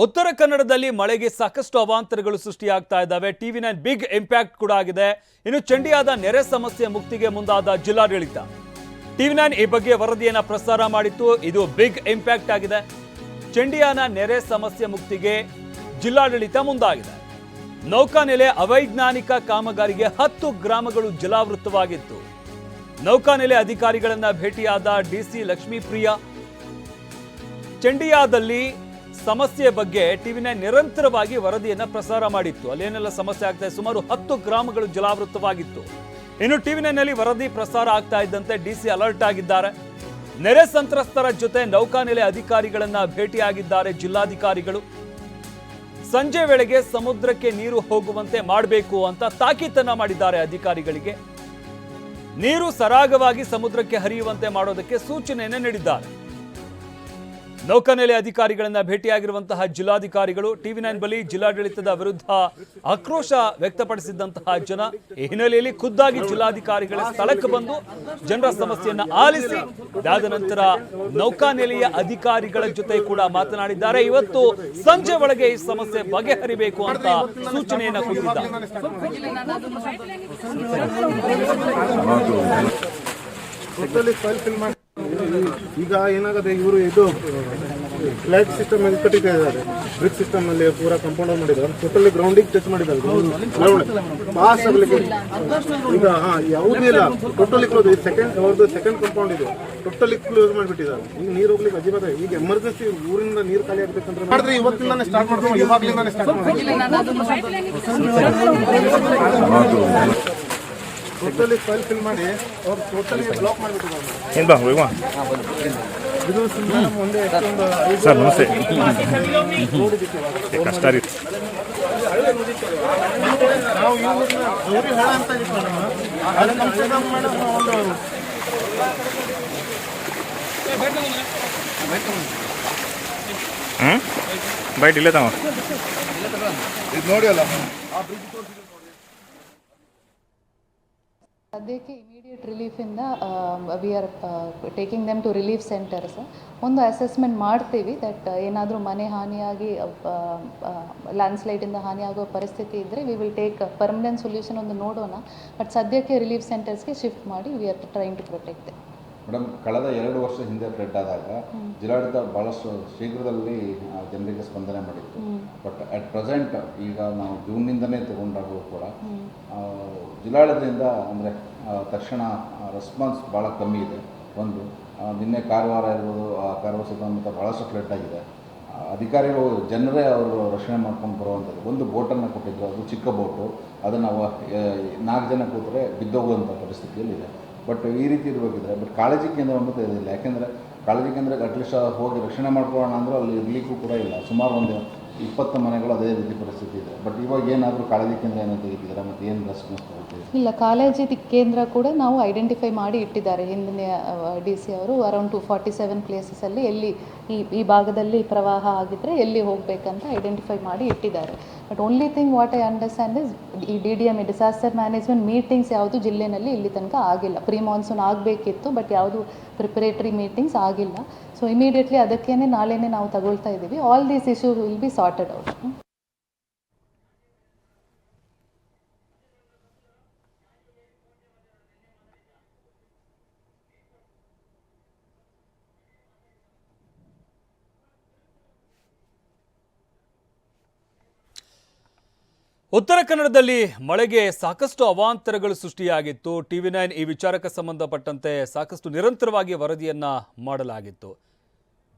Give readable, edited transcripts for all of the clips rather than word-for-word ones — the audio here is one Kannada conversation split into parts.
ಉತ್ತರ ಕನ್ನಡದಲ್ಲಿ ಮಳೆಗೆ ಸಾಕಷ್ಟು ಅವಾಂತರಗಳು ಸೃಷ್ಟಿಯಾಗ್ತಾ ಇದ್ದಾವೆ. ಟಿವಿ9 ಬಿಗ್ ಇಂಪ್ಯಾಕ್ಟ್ ಕೂಡ ಆಗಿದೆ. ಇನ್ನು ಚಂಡಿಯಾದ ನೆರೆ ಸಮಸ್ಯೆ ಮುಕ್ತಿಗೆ ಮುಂದಾದ ಜಿಲ್ಲಾಡಳಿತ ಟಿವಿ9 ಈ ಬಗ್ಗೆ ವರದಿಯನ್ನ ಪ್ರಸಾರ ಮಾಡಿತ್ತು. ಇದು ಬಿಗ್ ಇಂಪ್ಯಾಕ್ಟ್ ಆಗಿದೆ. ಚಂಡಿಯಾನ ನೆರೆ ಸಮಸ್ಯೆ ಮುಕ್ತಿಗೆ ಜಿಲ್ಲಾಡಳಿತ ಮುಂದಾಗಿದೆ. ನೌಕಾನೆಲೆ ಅವೈಜ್ಞಾನಿಕ ಕಾಮಗಾರಿಗೆ 10 ಗ್ರಾಮಗಳು ಜಲಾವೃತವಾಗಿತ್ತು. ನೌಕಾನೆಲೆ ಅಧಿಕಾರಿಗಳನ್ನ ಭೇಟಿಯಾದ ಡಿಸಿ ಲಕ್ಷ್ಮೀಪ್ರಿಯ ಚಂಡಿಯಾದಲ್ಲಿ ಸಮಸ್ಯೆ ಬಗ್ಗೆ ಟಿವಿ9 ನಿರಂತರವಾಗಿ ವರದಿಯನ್ನ ಪ್ರಸಾರ ಮಾಡಿತ್ತು. ಅಲ್ಲೇನೆಲ್ಲ ಸಮಸ್ಯೆ ಆಗ್ತಾ ಇದೆ, ಸುಮಾರು 10 ಗ್ರಾಮಗಳು ಜಲಾವೃತವಾಗಿತ್ತು. ಇನ್ನು ಟಿವಿ9ನಲ್ಲಿ ವರದಿ ಪ್ರಸಾರ ಆಗ್ತಾ ಇದ್ದಂತೆ ಡಿಸಿ ಅಲರ್ಟ್ ಆಗಿದ್ದಾರೆ. ನೆರೆ ಸಂತ್ರಸ್ತರ ಜೊತೆ ನೌಕಾನೆಲೆ ಅಧಿಕಾರಿಗಳನ್ನ ಭೇಟಿಯಾಗಿದ್ದಾರೆ ಜಿಲ್ಲಾಧಿಕಾರಿಗಳು. ಸಂಜೆ ವೇಳೆಗೆ ಸಮುದ್ರಕ್ಕೆ ನೀರು ಹೋಗುವಂತೆ ಮಾಡಬೇಕು ಅಂತ ತಾಕೀತನ್ನ ಮಾಡಿದ್ದಾರೆ ಅಧಿಕಾರಿಗಳಿಗೆ. ನೀರು ಸರಾಗವಾಗಿ ಸಮುದ್ರಕ್ಕೆ ಹರಿಯುವಂತೆ ಮಾಡೋದಕ್ಕೆ ಸೂಚನೆಯನ್ನು ನೀಡಿದ್ದಾರೆ. ನೌಕಾನೆಲೆ ಅಧಿಕಾರಿಗಳನ್ನ ಭೇಟಿಯಾಗಿರುವಂತಹ ಜಿಲ್ಲಾಧಿಕಾರಿಗಳು ಟಿವಿ9 ಬಳಿ ಜಿಲ್ಲಾಡಳಿತದ ವಿರುದ್ಧ ಆಕ್ರೋಶ ವ್ಯಕ್ತಪಡಿಸಿದಂತಹ ಜನ ಈ ಹಿನ್ನೆಲೆಯಲ್ಲಿ ಖುದ್ದಾಗಿ ಜಿಲ್ಲಾಧಿಕಾರಿಗಳ ಸ್ಥಳಕ್ಕೆ ಬಂದು ಜನರ ಸಮಸ್ಯೆಯನ್ನ ಆಲಿಸಿ ಅದಾದ ನಂತರ ನೌಕಾನೆಲೆಯ ಅಧಿಕಾರಿಗಳ ಜೊತೆ ಕೂಡ ಮಾತನಾಡಿದ್ದಾರೆ. ಇವತ್ತು ಸಂಜೆ ಒಳಗೆ ಈ ಸಮಸ್ಯೆ ಬಗೆಹರಿಬೇಕು ಅಂತ ಸೂಚನೆಯನ್ನ ಕೊಟ್ಟಿದ್ದಾರೆ. ಈಗ ಏನಾಗುತ್ತೆ, ಇವರು ಇದು ಫ್ಲಾಟ್ ಸಿಸ್ಟಮ್ ಅಲ್ಲಿ ಕಟ್ಟಿದ್ದಾರೆ, ಬ್ರಿಕ್ ಸಿಸ್ಟಮ್ ಅಲ್ಲಿ ಪೂರಾ ಕಂಪೌಂಡ್ ಮಾಡಿದ್ದಾರೆ. ಟೋಟಲಿ ಗ್ರೌಂಡಿಗೆ ಟಚ್ ಮಾಡಿದ್ದಾರೆ. ಗ್ರೌಂಡ್ ಪಾಸ್ ಆಗಲಿಕ್ಕೆ ಈಗ ಯಾವುದೇ ಇಲ್ಲ, ಟೋಟಲಿ ಕ್ಲೋಸ್. ಸೆಕೆಂಡ್ ಅವ್ರದ್ದು ಸೆಕೆಂಡ್ ಕಂಪೌಂಡ್ ಇದೆ, ಟೋಟಲಿ ಕ್ಲೋಸ್ ಮಾಡಿಬಿಟ್ಟಿದ್ದಾರೆ. ಈಗ ನೀರು ಹೋಗ್ಲಿಕ್ಕೆ ಅಜಿಬಾತ. ಈಗ ಎಮರ್ಜೆನ್ಸಿ ಊರಿಂದ ನೀರು ಖಾಲಿ ಆಗ್ಬೇಕಂದ್ರೆ ಮಾಡಿದ್ರೆ ಇವತ್ತಿಂದಾನೆ ಸ್ಟಾರ್ಟ್ ಮಾಡ್ಕೊಂಡು ಇವಾಗ್ಲಿಂದಾನೆ ಸ್ಟಾರ್ಟ್ ಟೋಟಲಿ ಫೈಲ್ ಫಿಲ್ ಮಾಡಿ ಅವ್ರು ಟೋಟಲಿ ಬ್ಲಾಕ್ ಮಾಡಿಬಿಟ್ಟಿದ್ದಾರೆ. ಇದು ಒಂದೇ ಸರ್ ನಮಸ್ತೆ. ಕಷ್ಟ ರೀ ನಾವು ಇವ್ರಿಗೆ ಹೇಳ ಅಂತ ಅದು ಕಮ್ ಸೆ ಕಮ್ ಮೇಡಮ್ ಒಂದು ಬೈಟ್ ಇಲ್ಲೇ ತಾವ ಇದು ನೋಡಿ ಅಲ್ಲ ಸದ್ಯಕ್ಕೆ ಇಮಿಡಿಯೇಟ್ ರಿಲೀಫಿಂದ we are taking them to relief centres. ಒಂದು ಅಸೆಸ್ಮೆಂಟ್ ಮಾಡ್ತೀವಿ ದಟ್ ಏನಾದರೂ ಮನೆ ಹಾನಿಯಾಗಿ ಲ್ಯಾಂಡ್ಸ್ಲೈಡಿಂದ ಹಾನಿಯಾಗೋ ಪರಿಸ್ಥಿತಿ ಇದ್ದರೆ we will take permanent solution ಒಂದು ನೋಡೋಣ. ಬಟ್ ಸದ್ಯಕ್ಕೆ ರಿಲೀಫ್ ಸೆಂಟರ್ಸ್ಗೆ ಶಿಫ್ಟ್ ಮಾಡಿ we are trying to protect them. Madam, ಕಳೆದ 2 ವರ್ಷ ಹಿಂದೆ ಫ್ಲಡ್ ಆದಾಗ ಜಿಲ್ಲಾಡಳಿತ ಭಾಳಷ್ಟು ಶೀಘ್ರದಲ್ಲಿ ಜನರಿಗೆ ಸ್ಪಂದನೆ ಮಾಡಿತ್ತು. ಬಟ್ ಅಟ್ ಪ್ರೆಸೆಂಟ್ ಈಗ ನಾವು ಜೂನ್ನಿಂದನೇ ತಗೊಂಡಾಗೂ ಕೂಡ ಜಿಲ್ಲಾಡಳಿತದಿಂದ ಅಂದರೆ ತಕ್ಷಣ ರೆಸ್ಪಾನ್ಸ್ ಭಾಳ ಕಮ್ಮಿ ಇದೆ. ಒಂದು ನಿನ್ನೆ ಕಾರವಾರ ಇರ್ಬೋದು, ಕಾರವಾರ ಸುತ್ತಮುತ್ತ ಭಾಳಷ್ಟು ಫ್ಲಡ್ ಆಗಿದೆ. ಅಧಿಕಾರಿಗಳು ಜನರೇ ಅವರು ರಕ್ಷಣೆ ಮಾಡ್ಕೊಂಡು ಬರುವಂಥದ್ದು. ಒಂದು ಬೋಟನ್ನು ಕೊಟ್ಟಿದ್ರು, ಅದು ಚಿಕ್ಕ ಬೋಟು, ಅದನ್ನು 4 ಜನ ಕೂತರೆ ಬಿದ್ದೋಗುವಂಥ ಪರಿಸ್ಥಿತಿಯಲ್ಲಿದೆ. ಬಟ್ ಈ ರೀತಿ ಇರಬೇಕಿದ್ರೆ ಬಟ್ ಕಾಳಜಿ ಕೇಂದ್ರ ಅನ್ನೋದು ಇರೋದಿಲ್ಲ. ಯಾಕೆಂದರೆ ಕಾಳಜಿ ಕೇಂದ್ರಕ್ಕೆ ಅಟ್ಲೀಸ್ಟ್ ಹೋಗಿ ರಕ್ಷಣೆ ಮಾಡ್ಕೊಳ್ಳೋಣ ಅಂದರೆ ಅಲ್ಲಿ ಇರಲಿಕ್ಕೂ ಕೂಡ ಇಲ್ಲ. ಸುಮಾರು ಒಂದು 20 ಮನೆಗಳು ಅದೇ ರೀತಿ ಪರಿಸ್ಥಿತಿ ಇದೆ. ಬಟ್ ಇವಾಗ ಏನಾದರೂ ಕಾಳಜಿ ಕೇಂದ್ರ ಏನೋ ತೆಗಿತಿದ್ದಾರೆ, ಮತ್ತು ಏನು ರೆಸ್ಪಾನ್ಸ್ ತಗೊಳ್ತೀವಿ? ಇಲ್ಲ, ಕಾಳಜಿ ಕೇಂದ್ರ ಕೂಡ ನಾವು ಐಡೆಂಟಿಫೈ ಮಾಡಿ ಇಟ್ಟಿದ್ದಾರೆ. ಹಿಂದಿನ ಡಿ ಸಿ ಅವರು ಅರೌಂಡ್ 247 ಪ್ಲೇಸಸಲ್ಲಿ ಎಲ್ಲಿ ಈ ಭಾಗದಲ್ಲಿ ಪ್ರವಾಹ ಆಗಿದ್ದರೆ ಎಲ್ಲಿ ಹೋಗಬೇಕಂತ ಐಡೆಂಟಿಫೈ ಮಾಡಿ ಇಟ್ಟಿದ್ದಾರೆ. But only thing what I understand is ಈ DDMA ಡಿಸಾಸ್ಟರ್ ಮ್ಯಾನೇಜ್ಮೆಂಟ್ ಮೀಟಿಂಗ್ಸ್ ಯಾವುದು ಜಿಲ್ಲೆಯಲ್ಲಿ ಇಲ್ಲಿ ತನಕ ಆಗಿಲ್ಲ. ಪ್ರೀ ಮಾನ್ಸೂನ್ ಆಗಬೇಕಿತ್ತು, ಬಟ್ ಯಾವುದು ಪ್ರಿಪರೇಟರಿ ಮೀಟಿಂಗ್ಸ್ ಆಗಿಲ್ಲ. ಸೊ ಇಮಿಡಿಯೇಟ್ಲಿ ಅದಕ್ಕೇನೆ ನಾಳೆನೇ ನಾವು ತಗೊಳ್ತಾ ಇದ್ದೀವಿ. All these issues will be sorted out. ಉತ್ತರ ಕನ್ನಡದಲ್ಲಿ ಮಳೆಗೆ ಸಾಕಷ್ಟು ಅವಾಂತರಗಳು ಸೃಷ್ಟಿಯಾಗಿತ್ತು. ಟಿವಿ9 ಈ ವಿಚಾರಕ್ಕೆ ಸಂಬಂಧಪಟ್ಟಂತೆ ಸಾಕಷ್ಟು ನಿರಂತರವಾಗಿ ವರದಿಯನ್ನ ಮಾಡಲಾಗಿತ್ತು.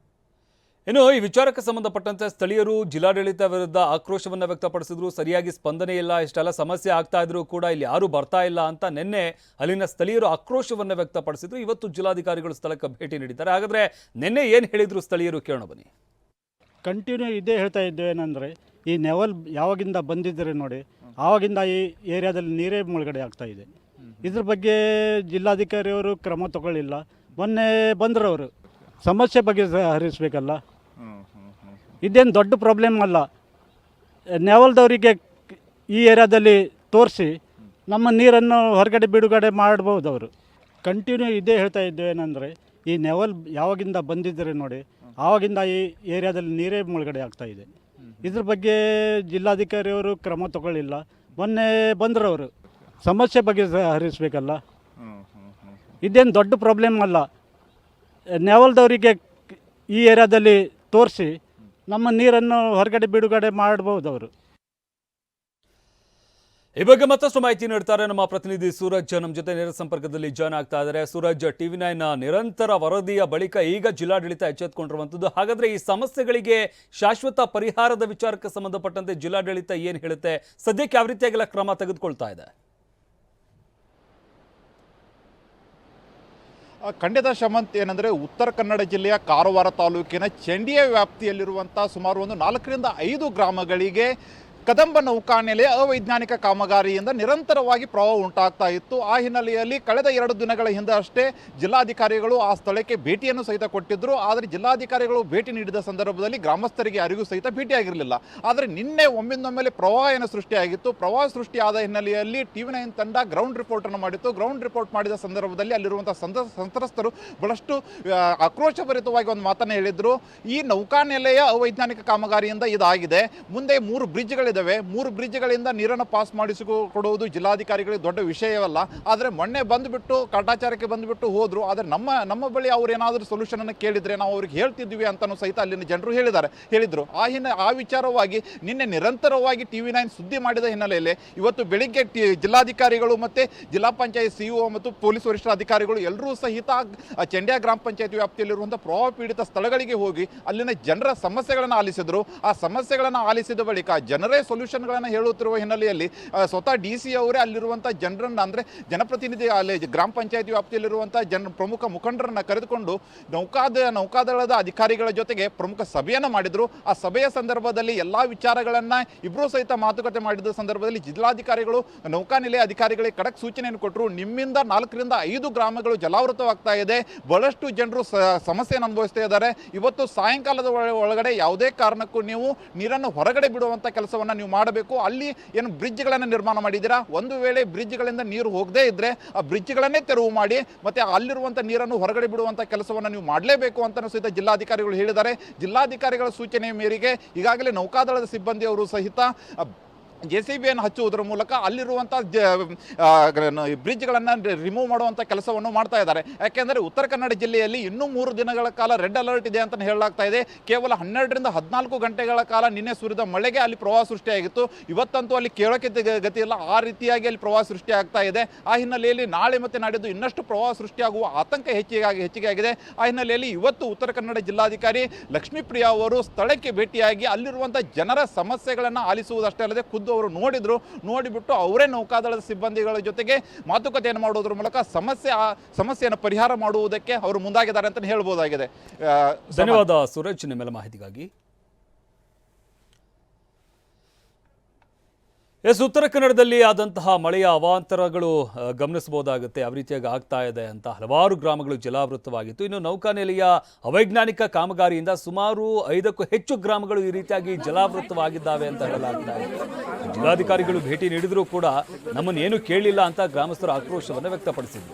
ಇನ್ನು ಈ ವಿಚಾರಕ್ಕೆ ಸಂಬಂಧಪಟ್ಟಂತೆ ಸ್ಥಳೀಯರು ಜಿಲ್ಲಾಡಳಿತ ವಿರುದ್ಧ ಆಕ್ರೋಶವನ್ನು ವ್ಯಕ್ತಪಡಿಸಿದ್ರು. ಸರಿಯಾಗಿ ಸ್ಪಂದನೆ ಇಲ್ಲ, ಇಷ್ಟೆಲ್ಲ ಸಮಸ್ಯೆ ಆಗ್ತಾ ಇದ್ರು ಕೂಡ ಇಲ್ಲಿ ಯಾರೂ ಬರ್ತಾ ಇಲ್ಲ ಅಂತ ನಿನ್ನೆ ಅಲ್ಲಿನ ಸ್ಥಳೀಯರು ಆಕ್ರೋಶವನ್ನು ವ್ಯಕ್ತಪಡಿಸಿದ್ರು. ಇವತ್ತು ಜಿಲ್ಲಾಧಿಕಾರಿಗಳು ಸ್ಥಳಕ್ಕೆ ಭೇಟಿ ನೀಡಿದ್ದಾರೆ. ಹಾಗಾದ್ರೆ ನಿನ್ನೆ ಏನು ಹೇಳಿದ್ರು ಸ್ಥಳೀಯರು, ಕೇಳೋಣ ಬನ್ನಿ. ಕಂಟಿನ್ಯೂ ಇದೇ ಹೇಳ್ತಾ ಇದ್ದೇವೆ. ಏನಂದರೆ ಈ ನೆವಲ್ ಯಾವಾಗಿಂದ ಬಂದಿದ್ದರೆ ನೋಡಿ, ಆವಾಗಿಂದ ಈ ಏರಿಯಾದಲ್ಲಿ ನೀರೇ ಮುಳುಗಡೆ ಆಗ್ತಾ ಇದೆ. ಇದ್ರ ಬಗ್ಗೆ ಜಿಲ್ಲಾಧಿಕಾರಿಯವರು ಕ್ರಮ ತಗೊಳ್ಳಿಲ್ಲ. ಮೊನ್ನೆ ಬಂದ್ರವರು ಸಮಸ್ಯೆ ಬಗ್ಗೆ ಹರಿಸಬೇಕಲ್ಲ. ಇದೇನು ದೊಡ್ಡ ಪ್ರಾಬ್ಲಮ್ ಅಲ್ಲ. ನೆವಲ್ದವರಿಗೆ ಈ ಏರಿಯಾದಲ್ಲಿ ತೋರಿಸಿ ನಮ್ಮ ನೀರನ್ನು ಹೊರಗಡೆ ಬಿಡುಗಡೆ ಮಾಡ್ಬೋದು ಅವರು. ಕಂಟಿನ್ಯೂ ಇದೇ ಹೇಳ್ತಾ ಇದ್ದೇವೆ. ಏನಂದರೆ ಈ ನೆವಲ್ ಯಾವಾಗಿಂದ ಬಂದಿದ್ದರೆ ನೋಡಿ, ಆವಾಗಿಂದ ಈ ಏರಿಯಾದಲ್ಲಿ ನೀರೇ ಮುಳುಗಡೆ ಆಗ್ತಾ ಇದೆ. ಇದ್ರ ಬಗ್ಗೆ ಜಿಲ್ಲಾಧಿಕಾರಿಯವರು ಕ್ರಮ ತಗೊಳ್ಳಿಲ್ಲ. ಮೊನ್ನೆ ಬಂದ್ರವರು ಸಮಸ್ಯೆ ಬಗ್ಗೆ ಹರಿಸ್ಬೇಕಲ್ಲ. ಇದೇನು ದೊಡ್ಡ ಪ್ರಾಬ್ಲಮ್ ಅಲ್ಲ. ನೆವಲ್ದವರಿಗೆ ಈ ಏರಿಯಾದಲ್ಲಿ ತೋರಿಸಿ ನಮ್ಮ ನೀರನ್ನು ಹೊರಗಡೆ ಬಿಡುಗಡೆ ಮಾಡ್ಬೋದು ಅವರು. ಈ ಬಗ್ಗೆ ಮತ್ತಷ್ಟು ಮಾಹಿತಿ ನೀಡ್ತಾರೆ ನಮ್ಮ ಪ್ರತಿನಿಧಿ ಸೂರಜ್ ನಮ್ಮ ಜೊತೆ ನೇರ ಸಂಪರ್ಕದಲ್ಲಿ ಜಾಯ್ನ್ ಆಗ್ತಾ ಇದ್ದಾರೆ. ಸೂರಜ್, TV9 ನಿರಂತರ ವರದಿಯ ಬಳಿಕ ಈಗ ಜಿಲ್ಲಾಡಳಿತ ಎಚ್ಚೆತ್ತುಕೊಂಡಿರುವಂಥದ್ದು. ಹಾಗಾದ್ರೆ ಈ ಸಮಸ್ಯೆಗಳಿಗೆ ಶಾಶ್ವತ ಪರಿಹಾರದ ವಿಚಾರಕ್ಕೆ ಸಂಬಂಧಪಟ್ಟಂತೆ ಜಿಲ್ಲಾಡಳಿತ ಏನು ಹೇಳುತ್ತೆ, ಸದ್ಯಕ್ಕೆ ಯಾವ ರೀತಿಯಾಗೆಲ್ಲ ಕ್ರಮ ತೆಗೆದುಕೊಳ್ತಾ ಇದೆ? ಖಂಡಿತ ಶಮಂತ್, ಏನಂದರೆ ಉತ್ತರ ಕನ್ನಡ ಜಿಲ್ಲೆಯ ಕಾರವಾರ ತಾಲೂಕಿನ ಚಂಡಿಯ ವ್ಯಾಪ್ತಿಯಲ್ಲಿರುವಂಥ ಸುಮಾರು ಒಂದು 4 ರಿಂದ 5 ಗ್ರಾಮಗಳಿಗೆ ಕದಂಬ ನೌಕಾನೆಲೆಯ ಅವೈಜ್ಞಾನಿಕ ಕಾಮಗಾರಿಯಿಂದ ನಿರಂತರವಾಗಿ ಪ್ರವಾಹ ಉಂಟಾಗ್ತಾ ಇತ್ತು. ಆ ಹಿನ್ನೆಲೆಯಲ್ಲಿ ಕಳೆದ 2 ದಿನಗಳ ಹಿಂದೆ ಅಷ್ಟೇ ಜಿಲ್ಲಾಧಿಕಾರಿಗಳು ಆ ಸ್ಥಳಕ್ಕೆ ಭೇಟಿಯನ್ನು ಸಹಿತ ಕೊಟ್ಟಿದ್ದರು. ಆದರೆ ಜಿಲ್ಲಾಧಿಕಾರಿಗಳು ಭೇಟಿ ನೀಡಿದ ಸಂದರ್ಭದಲ್ಲಿ ಗ್ರಾಮಸ್ಥರಿಗೆ ಯಾರಿಗೂ ಸಹಿತ ಭೇಟಿಯಾಗಿರಲಿಲ್ಲ. ಆದರೆ ನಿನ್ನೆ ಒಮ್ಮಿಂದೊಮ್ಮೆಲೆ ಪ್ರವಾಹ ಏನು ಸೃಷ್ಟಿಯಾಗಿತ್ತು. ಪ್ರವಾಹ ಸೃಷ್ಟಿಯಾದ ಹಿನ್ನೆಲೆಯಲ್ಲಿ TV9 ತಂಡ ಗ್ರೌಂಡ್ ರಿಪೋರ್ಟನ್ನು ಮಾಡಿತ್ತು. ಗ್ರೌಂಡ್ ರಿಪೋರ್ಟ್ ಮಾಡಿದ ಸಂದರ್ಭದಲ್ಲಿ ಅಲ್ಲಿರುವಂಥ ಸಂತ್ರಸ್ತರು ಬಹಳಷ್ಟು ಆಕ್ರೋಶಭರಿತವಾಗಿ ಒಂದು ಮಾತನ್ನು ಹೇಳಿದರು. ಈ ನೌಕಾನೆಲೆಯ ಅವೈಜ್ಞಾನಿಕ ಕಾಮಗಾರಿಯಿಂದ ಇದಾಗಿದೆ. ಮುಂದೆ 3 ಬ್ರಿಡ್ಜ್ಗಳು 3 ಬ್ರಿಡ್ಜ್ಗಳಿಂದ ನೀರನ್ನು ಪಾಸ್ ಮಾಡಿಸಿಕೊಡುವುದು ಜಿಲ್ಲಾಧಿಕಾರಿಗಳಿಗೆ ದೊಡ್ಡ ವಿಷಯವಲ್ಲ. ಆದರೆ ಮೊನ್ನೆ ಬಂದುಬಿಟ್ಟು ಕಾಟಾಚಾರಕ್ಕೆ ಬಂದುಬಿಟ್ಟು ಹೋದರು. ಆದರೆ ನಮ್ಮ ಬಳಿ ಅವ್ರು ಏನಾದರೂ ಸೊಲ್ಯೂಷನ್ ಅನ್ನು ಕೇಳಿದರೆ ನಾವು ಅವ್ರಿಗೆ ಹೇಳ್ತಿದ್ವಿ ಅಂತಲೂ ಸಹಿತ ಅಲ್ಲಿನ ಜನರು ಹೇಳಿದರು. ಆ ವಿಚಾರವಾಗಿ ನಿನ್ನೆ ನಿರಂತರವಾಗಿ TV9 ಸುದ್ದಿ ಮಾಡಿದ ಹಿನ್ನೆಲೆಯಲ್ಲಿ ಇವತ್ತು ಬೆಳಿಗ್ಗೆ ಜಿಲ್ಲಾಧಿಕಾರಿಗಳು ಮತ್ತು ಜಿಲ್ಲಾ ಪಂಚಾಯತ್ CEO ಮತ್ತು ಪೊಲೀಸ್ ವರಿಷ್ಠಾಧಿಕಾರಿಗಳು ಎಲ್ಲರೂ ಸಹಿತ ಚಂಡ್ಯ ಗ್ರಾಮ ಪಂಚಾಯತ್ ವ್ಯಾಪ್ತಿಯಲ್ಲಿರುವಂಥ ಪ್ರವಾಹ ಪೀಡಿತ ಸ್ಥಳಗಳಿಗೆ ಹೋಗಿ ಅಲ್ಲಿನ ಜನರ ಸಮಸ್ಯೆಗಳನ್ನು ಆಲಿಸಿದರು. ಆ ಸಮಸ್ಯೆಗಳನ್ನು ಆಲಿಸಿದ ಬಳಿಕ ಜನರೇ ಸೊಲ್ಯೂಷನ್ಗಳನ್ನು ಹೇಳುತ್ತಿರುವ ಹಿನ್ನೆಲೆಯಲ್ಲಿ ಸ್ವತಃ DC ಅವರೇ ಅಲ್ಲಿರುವಂಥ ಜನರನ್ನು, ಅಂದರೆ ಜನಪ್ರತಿನಿಧಿ, ಅಲ್ಲಿ ಗ್ರಾಮ ಪಂಚಾಯತಿ ವ್ಯಾಪ್ತಿಯಲ್ಲಿರುವಂಥ ಪ್ರಮುಖ ಮುಖಂಡರನ್ನು ಕರೆದುಕೊಂಡು ನೌಕಾದಳದ ಅಧಿಕಾರಿಗಳ ಜೊತೆಗೆ ಪ್ರಮುಖ ಸಭೆಯನ್ನು ಮಾಡಿದರು. ಆ ಸಭೆಯ ಸಂದರ್ಭದಲ್ಲಿ ಎಲ್ಲ ವಿಚಾರಗಳನ್ನು ಇಬ್ಬರೂ ಸಹಿತ ಮಾತುಕತೆ ಮಾಡಿದ ಸಂದರ್ಭದಲ್ಲಿ ಜಿಲ್ಲಾಧಿಕಾರಿಗಳು ನೌಕಾನೆಲೆಯ ಅಧಿಕಾರಿಗಳಿಗೆ ಖಡಕ್ ಸೂಚನೆಯನ್ನು ಕೊಟ್ಟರು. ನಿಮ್ಮಿಂದ 4 ರಿಂದ 5 ಗ್ರಾಮಗಳು ಜಲಾವೃತವಾಗ್ತಾ ಇದೆ. ಬಹಳಷ್ಟು ಜನರು ಸಮಸ್ಯೆಯನ್ನು ಅನುಭವಿಸ್ತಾ ಇದ್ದಾರೆ. ಇವತ್ತು ಸಾಯಂಕಾಲದ ಒಳಗಡೆ ಯಾವುದೇ ಕಾರಣಕ್ಕೂ ನೀವು ನೀರನ್ನು ಹೊರಗಡೆ ಬಿಡುವಂಥ ಕೆಲಸವನ್ನು ನೀವು ಮಾಡಬೇಕು. ಅಲ್ಲಿ ಏನು ಬ್ರಿಡ್ಜ್ಗಳನ್ನು ನಿರ್ಮಾಣ ಮಾಡಿದ್ದೀರಾ, ಒಂದು ವೇಳೆ ಬ್ರಿಡ್ಜ್ಗಳಿಂದ ನೀರು ಹೋಗದೇ ಇದ್ದರೆ ಆ ಬ್ರಿಡ್ಜ್ಗಳನ್ನೇ ತೆರವು ಮಾಡಿ ಮತ್ತು ಅಲ್ಲಿರುವಂಥ ನೀರನ್ನು ಹೊರಗಡೆ ಬಿಡುವಂಥ ಕೆಲಸವನ್ನು ನೀವು ಮಾಡಲೇಬೇಕು ಅಂತಲೂ ಸಹಿತ ಜಿಲ್ಲಾಧಿಕಾರಿಗಳು ಹೇಳಿದ್ದಾರೆ. ಜಿಲ್ಲಾಧಿಕಾರಿಗಳ ಸೂಚನೆಯ ಮೇರೆಗೆ ಈಗಾಗಲೇ ನೌಕಾದಳದ ಸಿಬ್ಬಂದಿಯವರು ಸಹಿತ JCBಯನ್ನು ಹಚ್ಚುವುದರ ಮೂಲಕ ಅಲ್ಲಿರುವಂಥ ಬ್ರಿಡ್ಜ್ಗಳನ್ನು ರಿಮೂವ್ ಮಾಡುವಂಥ ಕೆಲಸವನ್ನು ಮಾಡ್ತಾ ಇದ್ದಾರೆ. ಯಾಕೆಂದರೆ ಉತ್ತರ ಕನ್ನಡ ಜಿಲ್ಲೆಯಲ್ಲಿ ಇನ್ನೂ 3 ದಿನಗಳ ಕಾಲ ರೆಡ್ ಅಲರ್ಟ್ ಇದೆ ಅಂತ ಹೇಳಲಾಗ್ತಾ ಇದೆ. ಕೇವಲ 12 ರಿಂದ 14 ಗಂಟೆಗಳ ಕಾಲ ನಿನ್ನೆ ಸುರಿದ ಮಳೆಗೆ ಅಲ್ಲಿ ಪ್ರವಾಹ ಸೃಷ್ಟಿಯಾಗಿತ್ತು. ಇವತ್ತಂತೂ ಅಲ್ಲಿ ಕೇಳೋಕ್ಕೆ ಗತಿಯಿಲ್ಲ, ಆ ರೀತಿಯಾಗಿ ಅಲ್ಲಿ ಪ್ರವಾಹ ಸೃಷ್ಟಿಯಾಗ್ತಾ ಇದೆ. ಆ ಹಿನ್ನೆಲೆಯಲ್ಲಿ ನಾಳೆ ಮತ್ತು ನಾಡಿದ್ದು ಇನ್ನಷ್ಟು ಪ್ರವಾಹ ಸೃಷ್ಟಿಯಾಗುವ ಆತಂಕ ಹೆಚ್ಚಿಗೆ ಆಗಿದೆ. ಆ ಹಿನ್ನೆಲೆಯಲ್ಲಿ ಇವತ್ತು ಉತ್ತರ ಕನ್ನಡ ಜಿಲ್ಲಾಧಿಕಾರಿ ಲಕ್ಷ್ಮೀಪ್ರಿಯಾ ಅವರು ಸ್ಥಳಕ್ಕೆ ಭೇಟಿಯಾಗಿ ಅಲ್ಲಿರುವಂಥ ಜನರ ಸಮಸ್ಯೆಗಳನ್ನು ಆಲಿಸುವುದಷ್ಟೇ ಅಲ್ಲದೆ ಖುದ್ದು ಅವರು ನೋಡಿಬಿಟ್ಟು ಅವರೇ ನೌಕಾದಳದ ಸಿಬ್ಬಂದಿಗಳ ಜೊತೆಗೆ ಮಾತುಕತೆಯನ್ನು ಮಾಡುವುದರ ಮೂಲಕ ಸಮಸ್ಯೆಯನ್ನು ಪರಿಹಾರ ಮಾಡುವುದಕ್ಕೆ ಅವರು ಮುಂದಾಗಿದ್ದಾರೆ ಅಂತ ಹೇಳ್ಬೋದಾಗಿದೆ. ಧನ್ಯವಾದ ಸೂರಜ್ ನಿಮ್ಮೆಲ್ಲ ಮಾಹಿತಿಗಾಗಿ. ಉತ್ತರ ಕನ್ನಡದಲ್ಲಿ ಆದಂತಹ ಮಳೆಯ ಅವಾಂತರಗಳು ಗಮನಿಸಬಹುದಾಗುತ್ತೆ. ಯಾವ ರೀತಿಯಾಗಿ ಆಗ್ತಾ ಇದೆ ಅಂತ ಹಲವಾರು ಗ್ರಾಮಗಳು ಜಲಾವೃತವಾಗಿತ್ತು. ಇನ್ನು ನೌಕಾನೆಲೆಯ ಅವೈಜ್ಞಾನಿಕ ಕಾಮಗಾರಿಯಿಂದ ಸುಮಾರು 5ಕ್ಕೂ ಹೆಚ್ಚು ಗ್ರಾಮಗಳು ಈ ರೀತಿಯಾಗಿ ಜಲಾವೃತವಾಗಿದ್ದಾವೆ ಅಂತ ಹೇಳಲಾಗ್ತಾ ಇದೆ. ಜಿಲ್ಲಾಧಿಕಾರಿಗಳು ಭೇಟಿ ನೀಡಿದರೂ ಕೂಡ ನಮ್ಮನ್ನು ಏನು ಕೇಳಲಿಲ್ಲ ಅಂತ ಗ್ರಾಮಸ್ಥರು ಆಕ್ರೋಶವನ್ನು ವ್ಯಕ್ತಪಡಿಸಿದರು.